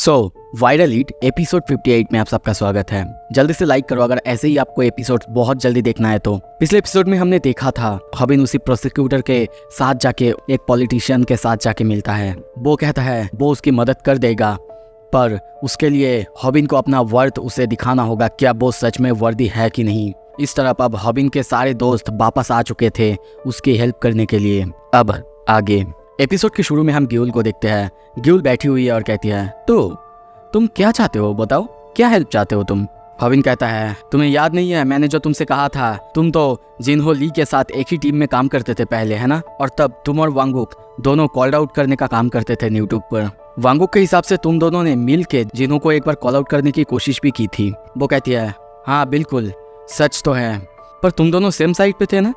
So viral hit episode 58 में आप सबका स्वागत है। जल्दी से लाइक करो अगर ऐसे ही आपको एपिसोड बहुत जल्दी देखना है तो। पिछले एपिसोड में हमने देखा था हॉबिन उसी प्रोसिक्यूटर के साथ जाके एक पॉलिटिशियन के साथ जाके मिलता है। वो कहता है वो उसकी मदद कर देगा, पर उसके लिए हॉबिन को अपना वर्थ उसे दिखाना होगा, क्या वो सच में वर्दी है कि नहीं। इस तरफ अब हॉबिन के सारे दोस्त वापस आ चुके थे उसकी हेल्प करने के लिए। अब आगे एपिसोड के शुरू में हम ग्यूल को देखते हैं। ग्यूल बैठी हुई है और कहती है तो तुम क्या चाहते हो, बताओ क्या हेल्प चाहते हो तुम। हॉबिन कहता है तुम्हें याद नहीं है मैंने जो तुमसे कहा था, तुम तो जिन्हो ली के साथ एक ही टीम में काम करते थे पहले, है ना। और तब तुम और वांगुक दोनों कॉल आउट करने का काम करते थे यूट्यूब पर। वांगुक के हिसाब से तुम दोनों ने मिल के जिन्हो को एक बार कॉल आउट करने की कोशिश भी की थी। वो कहती है हाँ बिल्कुल सच तो है, पर तुम दोनों सेम साइड पे थे ना।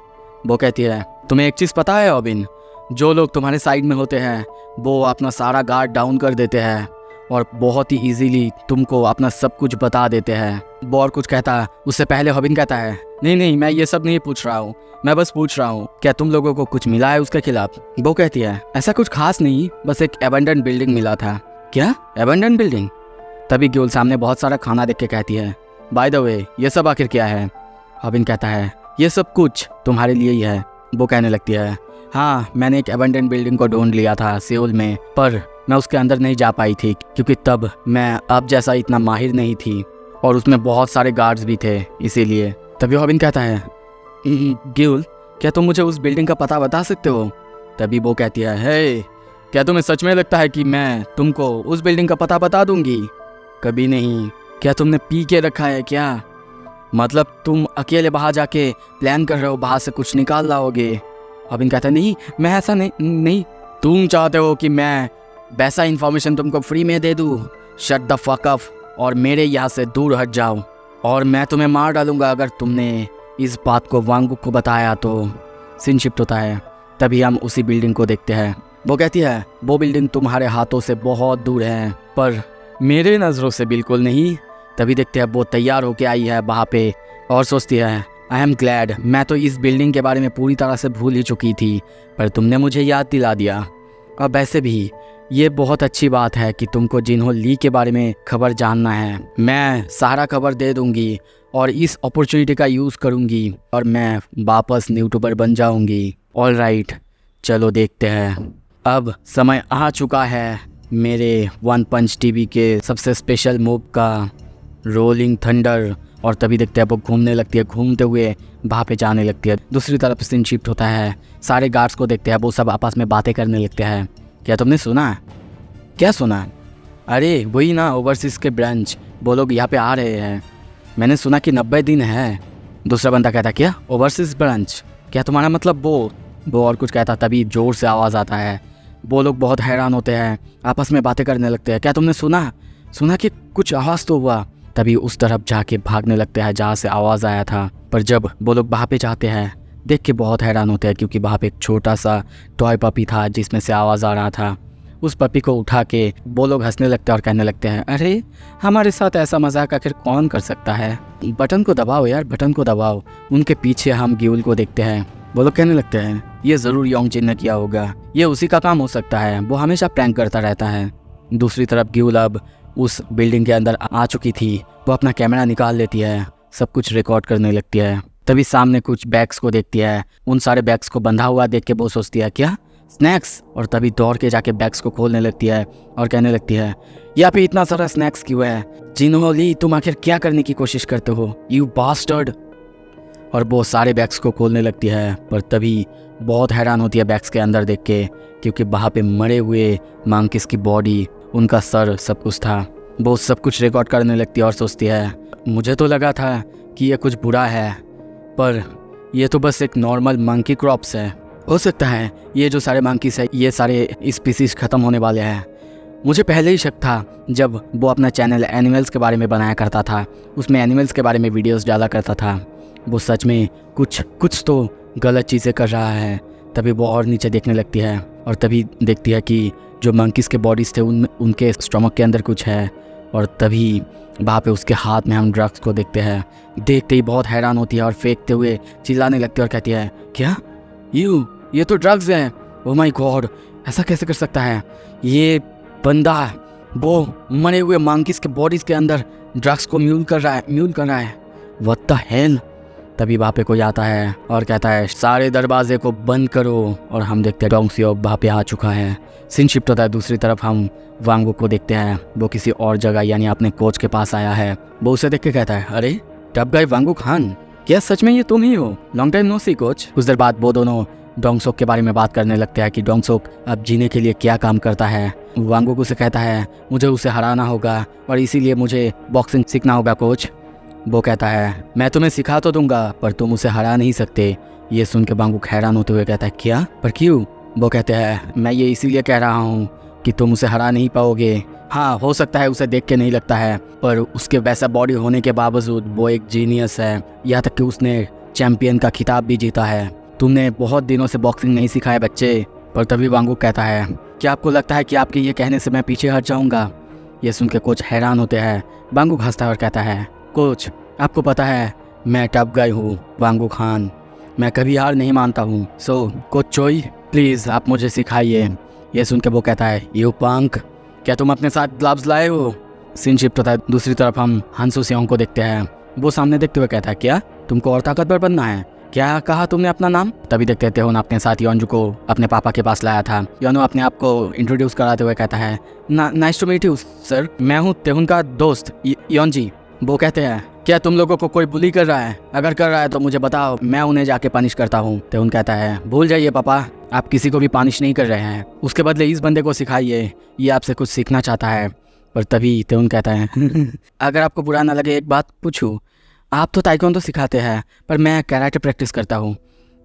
वो कहती है तुम्हें एक चीज़ पता है हॉबिन, जो लोग तुम्हारे साइड में होते हैं वो अपना सारा गार्ड डाउन कर देते हैं और बहुत ही इजीली तुमको अपना सब कुछ बता देते हैं। वो और कुछ कहता है, उससे पहले हॉबिन कहता है नहीं मैं ये सब नहीं पूछ रहा हूँ, मैं बस पूछ रहा हूँ क्या तुम लोगों को कुछ मिला है उसके खिलाफ। वो कहती है ऐसा कुछ खास नहीं, बस एक एबंडन बिल्डिंग मिला था। क्या एबंडन बिल्डिंग? तभी ग्यूल सामने बहुत सारा खाना देख के कहती है बाय द वे ये सब आखिर क्या है। हॉबिन कहता है ये सब कुछ तुम्हारे लिए ही है। वो कहने लगती है हाँ मैंने एक एबंडन बिल्डिंग को ढूंढ लिया था सियोल में, पर मैं उसके अंदर नहीं जा पाई थी क्योंकि तब मैं अब जैसा इतना माहिर नहीं थी और उसमें बहुत सारे गार्ड्स भी थे इसीलिए। तभी हॉबिन कहता है ग्यूल क्या तुम मुझे उस बिल्डिंग का पता बता सकते हो। तभी वो कहती है हे क्या तुम्हें सच में लगता है कि मैं तुमको उस बिल्डिंग का पता बता दूंगी? कभी नहीं। क्या तुमने पी के रखा है क्या? मतलब तुम अकेले बाहर जाके प्लान कर रहे हो बाहर से कुछ निकाल लाओगे। हॉबिन कहता है नहीं मैं ऐसा नहीं। तुम चाहते हो कि मैं वैसा इन्फॉर्मेशन तुमको फ्री में दे दूँ? शट द फक अप और मेरे यहाँ से दूर हट जाओ और मैं तुम्हें मार डालूंगा अगर तुमने इस बात को वांगुक को बताया तो। सीन शिफ्ट होता है। तभी हम उसी बिल्डिंग को देखते हैं। वो कहती है वो बिल्डिंग तुम्हारे हाथों से बहुत दूर है, पर मेरे नज़रों से बिल्कुल नहीं। तभी देखते हैं वो तैयार होके आई है वहाँ पे और सोचती है आई एम ग्लैड, मैं तो इस बिल्डिंग के बारे में पूरी तरह से भूल ही चुकी थी, पर तुमने मुझे याद दिला दिया। और वैसे भी ये बहुत अच्छी बात है कि तुमको जिन्हो ली के बारे में खबर जानना है। मैं सारा खबर दे दूंगी और इस अपॉर्चुनिटी का यूज़ करूंगी और मैं वापस यूट्यूबर बन जाऊंगी। ऑल राइट चलो देखते हैं। अब समय आ चुका है मेरे वन पंच टीवी के सबसे स्पेशल मूव का, रोलिंग थंडर। और तभी देखते हैं वो घूमने लगती है, घूमते हुए वहाँ पे जाने लगती है। दूसरी तरफ सीन शिफ्ट होता है। सारे गार्ड्स को देखते हैं, वो सब आपस में बातें करने लगते हैं। क्या तुमने सुना? क्या सुना? अरे वही ना ओवरसीज़ के ब्रांच, वो लोग यहाँ पे आ रहे हैं। मैंने सुना कि 90 दिन है। दूसरा बंदा कहता क्या ओवरसीज़ ब्रांच? क्या तुम्हारा मतलब वो और कुछ कहता। तभी ज़ोर से आवाज़ आता है। वो लोग बहुत हैरान होते हैं, आपस में बातें करने लगते हैं। क्या तुमने सुना कि कुछ आवाज़ तो हुआ? तभी उस तरफ जाके भागने लगते हैं जहाँ से आवाज़ आया था। पर जब वो लोग वहाँ पे जाते हैं देख के बहुत हैरान होते हैं क्योंकि वहाँ पे एक छोटा सा टॉय पपी था जिसमें से आवाज़ आ रहा था। उस पपी को उठा के वो लोग हंसने लगते हैं और कहने लगते हैं अरे हमारे साथ ऐसा मजाक आखिर कौन कर सकता है, बटन को दबाओ यार, बटन को दबाओ। उनके पीछे हम ग्यूल को देखते हैं। वो लोग कहने लगते हैं ये ज़रूर योंगजिन ने किया होगा, ये उसी का काम हो सकता है, वो हमेशा प्रैंक करता रहता है। दूसरी तरफ ग्यूल अब उस बिल्डिंग के अंदर आ चुकी थी। वो अपना कैमरा निकाल लेती है, सब कुछ रिकॉर्ड करने लगती है। तभी सामने कुछ बैग्स को देखती है। उन सारे बैग्स को बंधा हुआ देख के वो सोचती है क्या स्नैक्स, और तभी दौड़ के जाके बैग्स को खोलने लगती है और कहने लगती है यहाँ पे इतना सारा स्नैक्स क्यों है? जिन्हो ली तुम आखिर क्या करने की कोशिश करते हो यू बास्टर्ड। और वो सारे बैग्स को खोलने लगती है, पर तभी बहुत हैरान होती है बैग्स के अंदर देख के क्योंकि वहाँ पे मरे हुए मंकीज की बॉडी, उनका सर, सब कुछ था। वो सब कुछ रिकॉर्ड करने लगती है और सोचती है मुझे तो लगा था कि ये कुछ बुरा है, पर ये तो बस एक नॉर्मल मंकी क्रॉप्स है। हो सकता है ये जो सारे मंकीज है ये सारे स्पीसीज ख़त्म होने वाले हैं। मुझे पहले ही शक था जब वो अपना चैनल एनिमल्स के बारे में बनाया करता था, उसमें एनिमल्स के बारे में वीडियोस डाला करता था। वो सच में कुछ तो गलत चीज़ें कर रहा है। तभी वो और नीचे देखने लगती है और तभी देखती है कि जो मंकीज़ के बॉडीज़ थे उनके स्टमक के अंदर कुछ है। और तभी वहाँ पे उसके हाथ में हम ड्रग्स को देखते हैं। देखते ही बहुत हैरान होती है और फेंकते हुए चिल्लाने लगती है और कहती है क्या ये तो ड्रग्स हैं। ओह माय गॉड, ऐसा कैसे कर सकता है ये बंदा? वो मरे हुए मंकीज के बॉडीज के अंदर ड्रग्स को म्यूल कर रहा है। What the hell. तभी वहाँ पे कोई आता है और कहता है सारे दरवाजे को बंद करो, और हम देखते हैं डोंग सियोक वहाँ पे आ चुका है। सीन शिफ्ट होता है, दूसरी तरफ हम वांग वुक को देखते हैं। वो किसी और जगह यानी अपने कोच के पास आया है। वो उसे देख के कहता है, अरे टफ गाई वांग वुक हान, क्या सच में ये तुम ही हो? Long time no see coach. कुछ देर बाद वो दोनों डोंग सोक के बारे में बात करने लगते हैं कि डोंग सोक अब जीने के लिए क्या काम करता है। वांग वुक उसे कहता है मुझे उसे हराना होगा और इसीलिए मुझे बॉक्सिंग सीखना होगा कोच। वो कहता है मैं तुम्हें सिखा तो दूंगा पर तुम उसे हरा नहीं सकते। ये सुन के वांग वुक हैरान होते हुए कहता है क्या, पर क्यों? वो कहते हैं मैं ये इसीलिए कह रहा हूँ कि तुम उसे हरा नहीं पाओगे। हाँ, हो सकता है उसे देख के नहीं लगता है, पर उसके वैसा बॉडी होने के बावजूद वो एक जीनियस है। यहाँ तक कि उसने चैंपियन का खिताब भी जीता है। तुमने बहुत दिनों से बॉक्सिंग नहीं सिखाया बच्चे। पर तभी वांग वुक कहता है क्या आपको लगता है कि आपके ये कहने से मैं पीछे हट जाऊँगा? ये सुन के कोच हैरान होते हैं। वांग वुक हंसता है और कहता है कोच आपको पता है मैं टफ गाई हूँ वांग वुक खान, मैं कभी हार नहीं मानता हूँ। सो कोच चोई प्लीज़ आप मुझे सिखाइए। ये सुन के वो कहता है यू पंक, क्या तुम अपने साथ ग्लव्स लाए हो? सीन शिफ्ट होता है, दूसरी तरफ हम हांसू सियोंग को देखते हैं। वो सामने देखते हुए कहता है क्या तुमको और ताकतवर बनना है? क्या कहा तुमने अपना नाम? तभी देखते हैं तेहुन अपने साथ योनजू को अपने पापा के पास लाया था। योनो अपने आप को इंट्रोड्यूस कराते हुए कहता है nice to meet you sir, मैं हूँ तेहुन का दोस्त योनजी। वो कहते हैं क्या तुम लोगों को कोई बुली कर रहा है? अगर कर रहा है तो मुझे बताओ, मैं उन्हें जाके पनिश करता हूँ। तेहुन कहता है भूल जाइए पापा, आप किसी को भी पनिश नहीं कर रहे हैं, उसके बदले इस बंदे को सिखाइए, ये आपसे कुछ सीखना चाहता है। पर तभी तेहुन कहता है अगर आपको बुरा ना लगे एक बात पूछूं, आप तो ताइक्वांडो सिखाते हैं पर मैं कराटे प्रैक्टिस करता हूँ।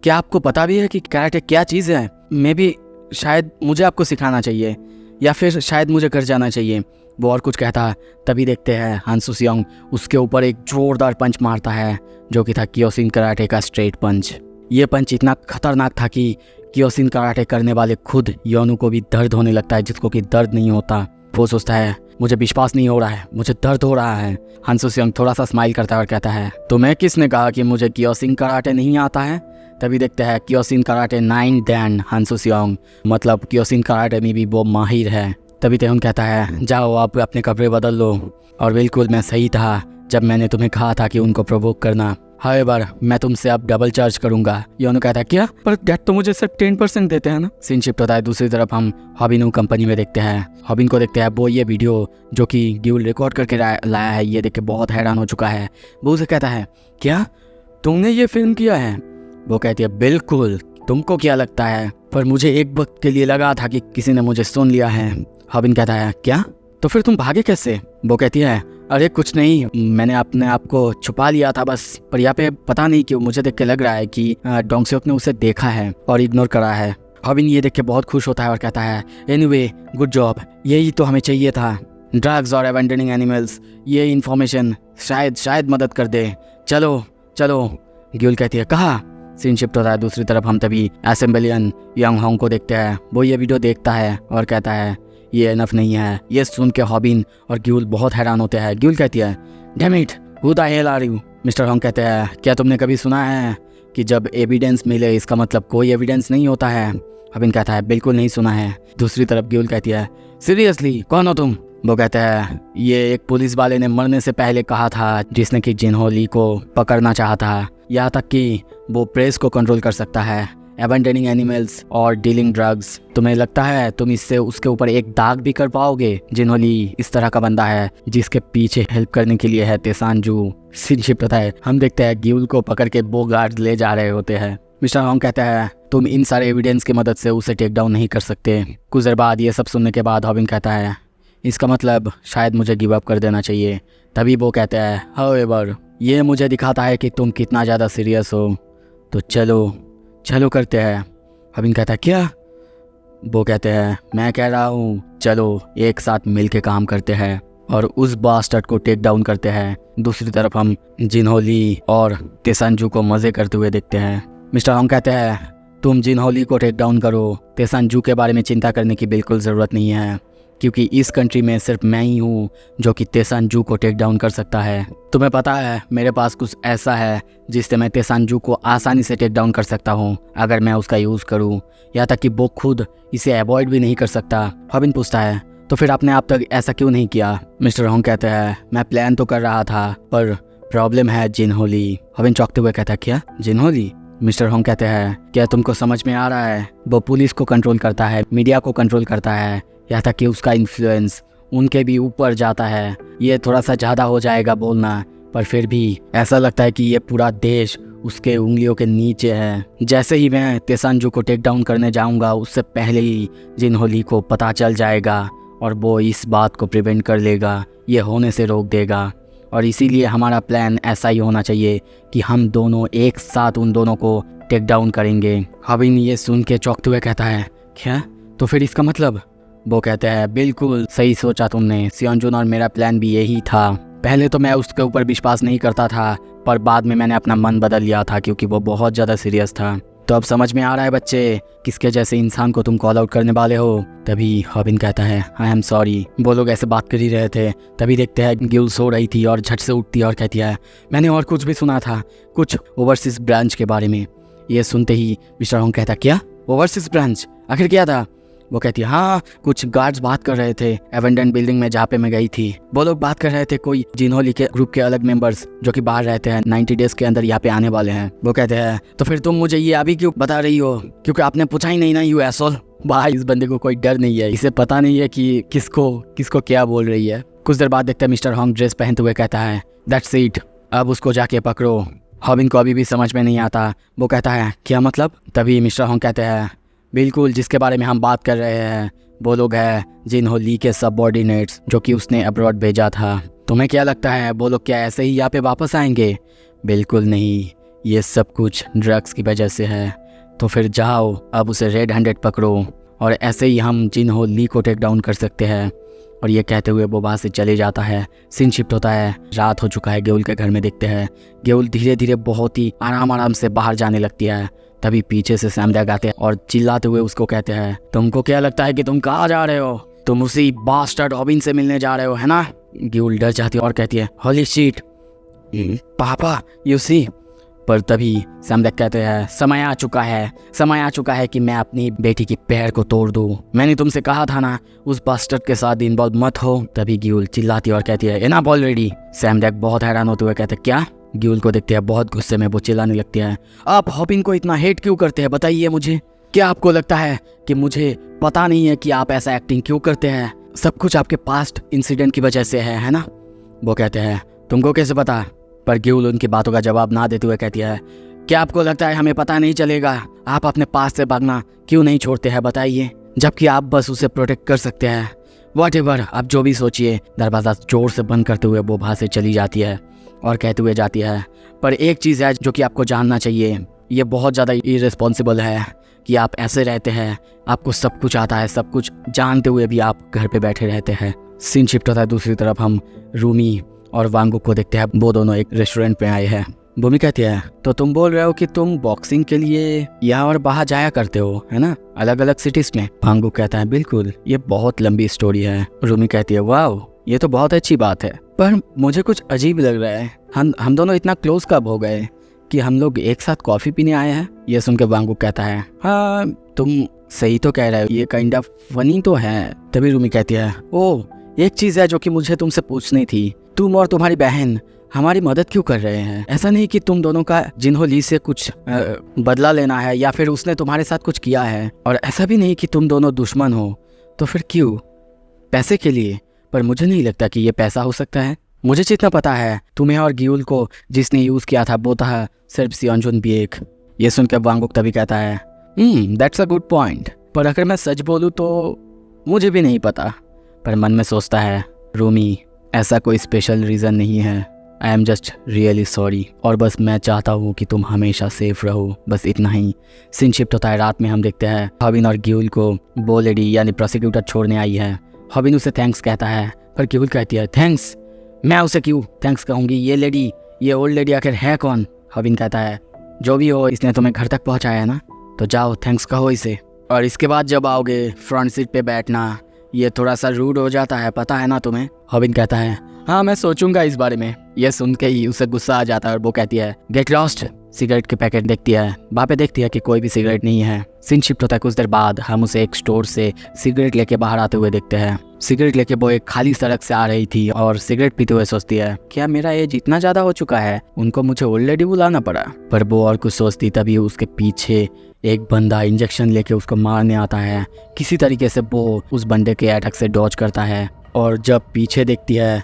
क्या आपको पता भी है कि कराटे क्या चीज़ है? मैं भी शायद मुझे आपको सिखाना चाहिए या फिर शायद मुझे घर जाना चाहिए। वो और कुछ कहता। तभी देखते हैं हांसू सियोंग उसके ऊपर एक जोरदार पंच मारता है जो कि था कियोशिन कराटे का स्ट्रेट पंच। ये पंच इतना खतरनाक था कि कियोशिन कराटे करने वाले खुद योनू को भी दर्द होने लगता है, जिसको कि दर्द नहीं होता। वो सोचता है मुझे विश्वास नहीं हो रहा है, मुझे दर्द हो रहा है। हांसू सियोंग थोड़ा सा स्माइल करता है और कहता है तुम्हें किसने कहा कि मुझे कियोशिन कराटे नहीं आता है? तभी देखते हैं कियोशिन कराटे 9 दैन हांसू सियोंग, मतलब कियोशिन कराटे में भी वो माहिर है। तभी तेहुन कहता है जाओ आप अपने कपड़े बदल लो, और बिल्कुल मैं सही था जब मैंने तुम्हें कहा था कि उनको प्रोवोक करना। हाउएवर मैं तुमसे अब डबल चार्ज करूंगा। योनो कहता है क्या? पर डैड तो मुझे सिर्फ 10% देते हैं ना। सीन शिफ्ट होता है, दूसरी तरफ हम हॉबिन कंपनी में देखते हैं। हॉबिन को देखते हैं, वो ये वीडियो जो कि ड्यूल रिकॉर्ड करके लाया है ये देख के बहुत हैरान हो चुका है। वो उसे कहता है क्या तुमने ये फिल्म किया है? वो कहती है बिल्कुल, तुमको क्या लगता है? पर मुझे एक वक्त के लिए लगा था कि किसी ने मुझे सुन लिया है। हॉबिन कहता है क्या? तो फिर तुम भागे कैसे? वो कहती है अरे कुछ नहीं, मैंने अपने आप को छुपा लिया था बस। पर यहाँ पे पता नहीं क्यों मुझे देख के लग रहा है कि डोंग सियोक ने उसे देखा है और इग्नोर करा है। हॉबिन ये देख के बहुत खुश होता है और कहता है एनीवे गुड जॉब, यही तो हमें चाहिए था। ड्रग्स और एबंडनिंग एनिमल्स, ये इन्फॉर्मेशन शायद मदद कर दे। चलो चलो। ग्यूल कहती है कहा। सीन शिफ्ट होता है, दूसरी तरफ हम तभी असेंबलियन यंग होंग को देखते हैं। वो ये वीडियो देखता है और कहता है ये इनफ नहीं है। ये सुन के हॉबिन और ग्यूल बहुत हैरान होते हैं। ग्यूल कहती है damn it who the hell are you? Mister Hong कहते हैं क्या तुमने कभी सुना है कि जब एविडेंस मिले इसका मतलब कोई एविडेंस नहीं होता है? हॉबिन कहता है बिल्कुल नहीं सुना है। दूसरी तरफ ग्यूल कहती है सीरियसली कौन हो तुम? वो कहता है ये एक पुलिस वाले ने मरने से पहले कहा था जिसने कि जिन्हो ली को पकड़ना चाहा था, यहाँ तक कि वो प्रेस को कंट्रोल कर सकता है, एबंडनिंग एनिमल्स और डीलिंग ड्रग्स। तुम्हें लगता है तुम इससे उसके ऊपर एक दाग भी कर पाओगे? जिन्हो ली इस तरह का बंदा है जिसके पीछे हेल्प करने के लिए है तेसानजू। सीन शिफ्ट होता है, हम देखते हैं ग्यूल को पकड़ के वो गार्ड ले जा रहे होते हैं। मिस्टर होंग कहता है तुम इन सारे एविडेंस की मदद से उसे टेक डाउन नहीं कर सकते। कुछ देर बाद ये सब सुनने के बाद हॉबिन कहता है इसका मतलब शायद मुझे गिव अप कर देना चाहिए। तभी वो कहता है हाउएवर ये मुझे दिखाता है कि तुम कितना ज़्यादा सीरियस हो, तो चलो करते हैं। हॉबिन कहता है क्या? वो कहते हैं मैं कह रहा हूँ चलो एक साथ मिल के काम करते हैं और उस बास्टर्ड को टेक डाउन करते हैं। दूसरी तरफ हम जिन्हो ली और तेसानजू को मज़े करते हुए देखते हैं। मिस्टर होंग कहते हैं तुम जिन्हो ली को टेक डाउन करो, तेसानजू के बारे में चिंता करने की बिल्कुल ज़रूरत नहीं है, क्योंकि इस कंट्री में सिर्फ मैं ही हूँ जो कि तेसानजू को टेक डाउन कर सकता है। तुम्हें पता है मेरे पास कुछ ऐसा है जिससे मैं तेसानजू को आसानी से टेक डाउन कर सकता हूँ अगर मैं उसका यूज़ करूँ, यहाँ तक कि वो खुद इसे अवॉइड भी नहीं कर सकता। हॉबिन पूछता है तो फिर आपने अब तक ऐसा क्यों नहीं किया? मिस्टर होंग कहते हैं मैं प्लान तो कर रहा था पर प्रॉब्लम है जिनहोली। हॉबिन चौंकते हुए कहता है क्या जिनहोली? मिस्टर होंग कहते हैं क्या तुमको समझ में आ रहा है? वो पुलिस को कंट्रोल करता है, मीडिया को कंट्रोल करता है, यहाँ तक कि उसका इन्फ्लुएंस उनके भी ऊपर जाता है। ये थोड़ा सा ज़्यादा हो जाएगा बोलना, पर फिर भी ऐसा लगता है कि ये पूरा देश उसके उंगलियों के नीचे है। जैसे ही मैं तेसांजू को टेक डाउन करने जाऊंगा उससे पहले ही जिनहोली को पता चल जाएगा और वो इस बात को प्रिवेंट कर लेगा, ये होने से रोक देगा। और इसीलिए हमारा प्लान ऐसा ही होना चाहिए कि हम दोनों एक साथ उन दोनों को टेक डाउन करेंगे। हॉबिन ये सुन के चौंकते हुए कहता है क्या? तो फिर इसका मतलब? वो कहते हैं बिल्कुल सही सोचा तुमने, सियोंजुन और मेरा प्लान भी यही था। पहले तो मैं उसके ऊपर विश्वास नहीं करता था पर बाद में मैंने अपना मन बदल लिया था क्योंकि वो बहुत ज़्यादा सीरियस था। तो अब समझ में आ रहा है बच्चे किसके जैसे इंसान को तुम कॉल आउट करने वाले हो। तभी हॉबिन कहता है आई एम सॉरी। वो लोग ऐसे बात कर ही रहे थे, तभी देखते हैं गिल सो रही थी और झट से उठती है और कहती है मैंने और कुछ भी सुना था, कुछ ओवरसीज ब्रांच के बारे में। ये सुनते ही मिस्टर होंग कहता क्या ओवरसीज ब्रांच? आखिर क्या था? वो कहती है हाँ कुछ गार्ड्स बात कर रहे थे एवेंडेंट बिल्डिंग में जहाँ पे मैं गई थी। वो लोग बात कर रहे थे कोई जिनहोली के ग्रुप के अलग मेंबर्स जो कि बाहर रहते हैं 90 डेज के अंदर यहाँ पे आने वाले हैं। वो कहते हैं तो फिर तुम मुझे ये अभी क्यों बता रही हो? क्योंकि आपने पूछा ही नहीं ना यू एसोल। भाई इस बंदे को कोई डर नहीं है, इसे पता नहीं है कि किसको क्या बोल रही है। कुछ देर बाद देखते हैं मिस्टर होंग ड्रेस पहनते हुए कहता है दैट्स इट, अब उसको जाके पकड़ो। हॉबिन को अभी भी समझ में नहीं आता। वो कहता है क्या मतलब? तभी मिस्टर होंग कहते हैं बिल्कुल जिसके बारे में हम बात कर रहे हैं वो लोग हैं जिनहोली के सबऑर्डिनेट्स जो कि उसने अब्रॉड भेजा था। तुम्हें क्या लगता है वो लोग क्या ऐसे ही यहाँ पे वापस आएंगे? बिल्कुल नहीं, ये सब कुछ ड्रग्स की वजह से है। तो फिर जाओ अब उसे रेड हैंडेड पकड़ो और ऐसे ही हम जिनहोली को टेक डाउन कर सकते हैं। और ये कहते हुए वो वहाँ से चले जाता है। सीन शिफ्ट होता है, रात हो चुका है। गेउल के घर में देखते हैं गेउल धीरे धीरे बहुत ही आराम से बाहर जाने लगती है। तभी पीछे से सैमडैग आते हैं और चिल्लाते हुए उसको कहते हैं तुमको क्या लगता है कि तुम कहाँ जा रहे हो? तुम उसी बास्टर्ड हॉबिन से मिलने जा रहे हो है ना? गेउल डर जाती है और कहती है होली शिट पापा यू सी। पर तभी सैमडैग कहते हैं समय आ चुका है कि मैं अपनी बेटी की पैर को तोड़ दूं। मैंने तुमसे कहा था ना उस बास्टर्ड के साथ इन्वॉल्व मत हो। तभी गेउल चिल्लाती है और कहती है इनफ ऑलरेडी। सैमडैग बहुत हैरान होते हुए कहते क्या? गेउल को देखते हैं बहुत गुस्से में वो चिल्लाने लगती है आप हॉबिन को इतना हेट क्यों करते हैं बताइए मुझे। क्या आपको लगता है कि मुझे पता नहीं है कि आप ऐसा एक्टिंग क्यों करते हैं? सब कुछ आपके पास्ट इंसिडेंट की वजह से है ना? वो कहते हैं तुमको कैसे पता? पर गेउल उनकी बातों का जवाब ना देते हुए कहती है क्या आपको लगता है हमें पता नहीं चलेगा? आप अपने पास से भागना क्यों नहीं छोड़ते हैं बताइए, जबकि आप बस उसे प्रोटेक्ट कर सकते हैं। व्हाटएवर आप जो भी सोचिए। दरवाज़ा जोर से बंद करते हुए वो वहाँ से चली जाती है और कहते हुए जाती है पर एक चीज़ है जो कि आपको जानना चाहिए, ये बहुत ज़्यादा इररिस्पॉन्सिबल है कि आप ऐसे रहते हैं, आपको सब कुछ आता है, सब कुछ जानते हुए भी आप घर पे बैठे रहते हैं। सीन शिफ्ट होता है दूसरी तरफ, हम रूमी और वांगुक को देखते हैं। वो दोनों एक रेस्टोरेंट पे आए हैं। भूमि कहती है तो तुम बोल रहे हो कि तुम बॉक्सिंग के लिए यहाँ और बाहर जाया करते हो है ना, अलग अलग सिटीज में? वांगुक कहता है बिल्कुल, ये बहुत लंबी स्टोरी है। रूमी कहती है वाह ये तो बहुत अच्छी बात है, पर मुझे कुछ अजीब लग रहा है। हम दोनों इतना क्लोज कब हो गए कि हम लोग एक साथ कॉफी पीने आए हैं? ये सुन के वांगुक कहता है हाँ तुम सही तो कह रहे हो, ये काइंड ऑफ फनी तो है। तभी रूमी कहती है ओह एक चीज़ है जो कि मुझे तुमसे पूछनी थी, तुम और तुम्हारी बहन हमारी मदद क्यों कर रहे हैं? ऐसा नहीं कि तुम दोनों का जिनहोली से कुछ बदला लेना है या फिर उसने तुम्हारे साथ कुछ किया है, और ऐसा भी नहीं कि तुम दोनों दुश्मन हो। तो फिर क्यों? पैसे के लिए? पर मुझे नहीं लगता कि ये पैसा हो सकता है। मुझे जितना पता है तुम्हें और गियुल को जिसने यूज़ किया था वो था सिर्फ सियोंजुन बिएक। ये सुनकर वांगुक तभी कहता है दैट्स अ गुड पॉइंट, पर अगर मैं सच बोलूँ तो मुझे भी नहीं पता। पर मन में सोचता है रूमी ऐसा कोई स्पेशल रीज़न नहीं है, I am just really sorry, और बस मैं चाहता हूँ कि तुम हमेशा सेफ रहो, बस इतना ही। सीन शिफ्ट होता है रात में, हम देखते हैं हॉबिन और गियुल को वो लेडी यानी प्रोसिक्यूटर छोड़ने आई है। हॉबिन उसे थैंक्स कहता है पर गियुल कहती है थैंक्स? मैं उसे क्यों थैंक्स कहूँगी? ये लेडी, ये ओल्ड लेडी आखिर है कौन? हॉबिन कहता है जो भी हो इसने तुम्हें घर तक पहुँचाया है ना, तो जाओ थैंक्स कहो इसे, और इसके बाद जब आओगे फ्रंट सीट पे बैठना। ये थोड़ा सा रूड हो जाता है पता है ना तुम्हें? हॉबिन कहता है हाँ मैं सोचूंगा इस बारे में। यह सुन के ही उसे गुस्सा आ जाता है और वो कहती है गेट लॉस्ट। सिगरेट के पैकेट देखती है, वहाँ पे देखती है कि कोई भी सिगरेट नहीं है। सीन शिफ्ट होता है कुछ देर बाद, हम उसे एक स्टोर से सिगरेट लेके बाहर आते हुए देखते हैं। सिगरेट लेके वो एक खाली सड़क से आ रही थी और सिगरेट पीते हुए सोचती है क्या मेरा एज इतना ज्यादा हो चुका है, उनको मुझे ऑलरेडी बुलाना पड़ा। पर वो और कुछ सोचती तभी उसके पीछे एक बंदा इंजेक्शन लेके उसको मारने आता है। किसी तरीके से वो उस बंदे के अटैक से डॉज करता है और जब पीछे देखती है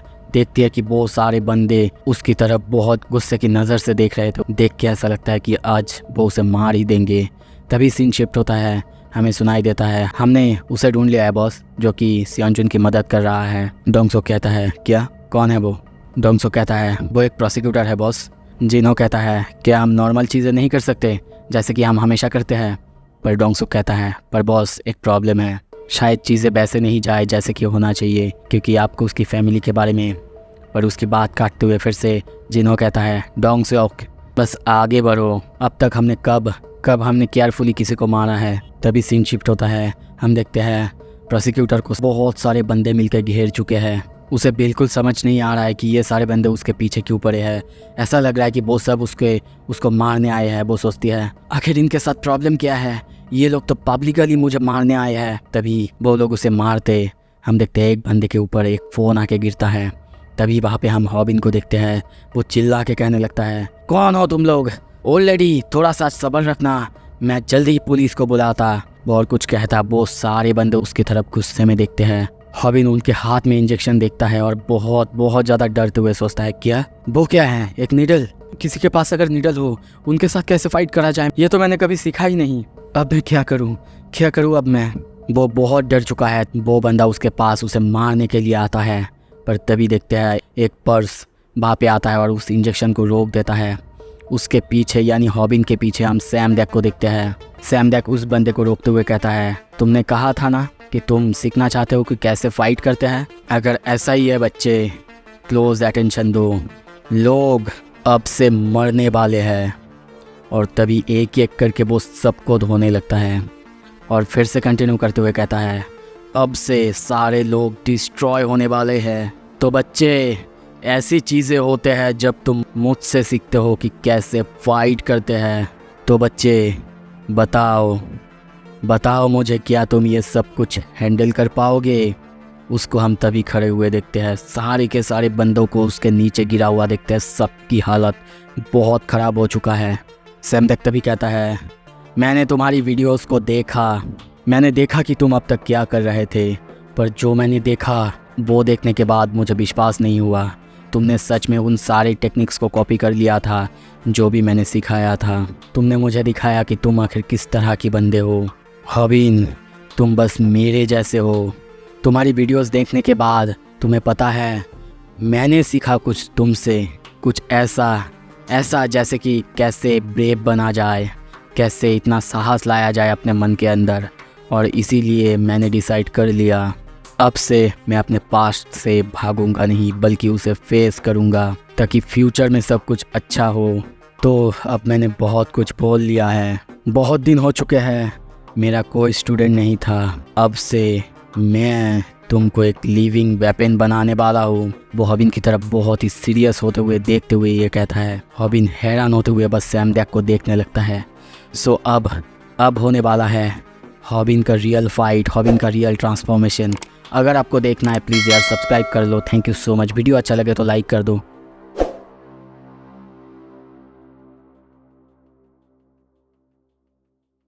कि वो सारे बंदे उसकी तरफ बहुत गुस्से की नज़र से देख रहे थे। देख के ऐसा लगता है कि आज वो उसे मार ही देंगे। तभी सीन शिफ्ट होता है, हमें सुनाई देता है हमने उसे ढूंढ लिया है बॉस, जो कि सियोंजुन की मदद कर रहा है। डोंगसो कहता है क्या, कौन है वो? डोंगसो कहता है वो एक प्रोसिक्यूटर है बॉस। जिनो कहता है क्या हम नॉर्मल चीज़ें नहीं कर सकते जैसे कि हम हमेशा करते हैं? पर डोंगसो कहता है पर बॉस एक प्रॉब्लम है, शायद चीज़ें वैसे नहीं जाए जैसे कि होना चाहिए क्योंकि आपको उसकी फैमिली के बारे में। पर उसकी बात काटते हुए फिर से जिनो कहता है डोंगसोक बस आगे बढ़ो, अब तक हमने कब हमने केयरफुली किसी को मारा है। तभी सीन शिफ्ट होता है, हम देखते हैं प्रोसिक्यूटर को बहुत सारे बंदे मिलकर घेर चुके हैं। उसे बिल्कुल समझ नहीं आ रहा है कि ये सारे बंदे उसके पीछे क्यों पड़े हैं। ऐसा लग रहा है कि वो सब उसको मारने आए हैं। वो सोचती है आखिर इनके साथ प्रॉब्लम क्या है, ये लोग तो पब्लिकली मुझे मारने आए हैं। तभी वो लोग उसे मारते हम देखते हैं एक बंदे के ऊपर एक फ़ोन आके गिरता है। तभी वहाँ पे हम हॉबिन को देखते हैं, वो चिल्ला के कहने लगता है कौन हो तुम लोग, ऑलरेडी थोड़ा सा सब्र रखना, मैं जल्दी ही पुलिस को बुलाता। वो और कुछ कहता, वो सारे बंदे उसकी तरफ गुस्से में देखते हैं। हॉबिन उनके हाथ में इंजेक्शन देखता है और बहुत ज़्यादा डरते हुए सोचता है क्या वो क्या है, एक नीडल? किसी के पास अगर नीडल हो उनके साथ कैसे फाइट करा जाए, ये तो मैंने कभी सीखा ही नहीं। अब मैं क्या करूँ अब मैं? वो बहुत डर चुका है। वो बंदा उसके पास उसे मारने के लिए आता है, पर तभी देखते हैं एक पर्स वहाँ पे आता है और उस इंजेक्शन को रोक देता है। उसके पीछे यानी हॉबिन के पीछे हम सैम डेक को देखते हैं। सैम डेक उस बंदे को रोकते हुए कहता है तुमने कहा था ना कि तुम सीखना चाहते हो कि कैसे फाइट करते हैं, अगर ऐसा ही है बच्चे क्लोज अटेंशन दो, लोग अब से मरने वाले हैं। और तभी एक एक करके वो सबको धोने लगता है और फिर से कंटिन्यू करते हुए कहता है अब से सारे लोग डिस्ट्रॉय होने वाले हैं। तो बच्चे ऐसी चीज़ें होते हैं जब तुम मुझसे सीखते हो कि कैसे फाइट करते हैं। तो बच्चे बताओ मुझे क्या तुम ये सब कुछ हैंडल कर पाओगे? उसको हम तभी खड़े हुए देखते हैं, सारे के सारे बंदों को उसके नीचे गिरा हुआ देखते हैं, सबकी हालत बहुत ख़राब हो चुका है। सैम डेक तभी कहता है मैंने तुम्हारी वीडियोस को देखा, मैंने देखा कि तुम अब तक क्या कर रहे थे, पर जो मैंने देखा वो देखने के बाद मुझे विश्वास नहीं हुआ। तुमने सच में उन सारे टेक्निक्स को कॉपी कर लिया था जो भी मैंने सिखाया था। तुमने मुझे दिखाया कि तुम आखिर किस तरह की बंदे हो। हॉबिन तुम बस मेरे जैसे हो। तुम्हारी वीडियोस देखने के बाद तुम्हें पता है मैंने सीखा कुछ तुमसे, कुछ ऐसा जैसे कि कैसे ब्रेव बना जाए, कैसे इतना साहस लाया जाए अपने मन के अंदर। और इसीलिए मैंने डिसाइड कर लिया अब से मैं अपने पास्ट से भागूंगा नहीं बल्कि उसे फेस करूंगा ताकि फ्यूचर में सब कुछ अच्छा हो। तो अब मैंने बहुत कुछ बोल लिया है, बहुत दिन हो चुके हैं मेरा कोई स्टूडेंट नहीं था, अब से मैं तुमको एक लिविंग वेपन बनाने वाला हूँ। वो हॉबिन की तरफ बहुत ही सीरियस होते हुए देखते हुए ये कहता है। हॉबिन हैरान होते हुए बस सैम डेक को देखने लगता है। सो अब होने वाला है हॉबिन का रियल फाइट, हॉबिन का रियल ट्रांसफॉर्मेशन। अगर आपको देखना है प्लीज़ यार सब्सक्राइब कर लो। Thank you so much. Video अच्छा लगे तो लाइक कर दो।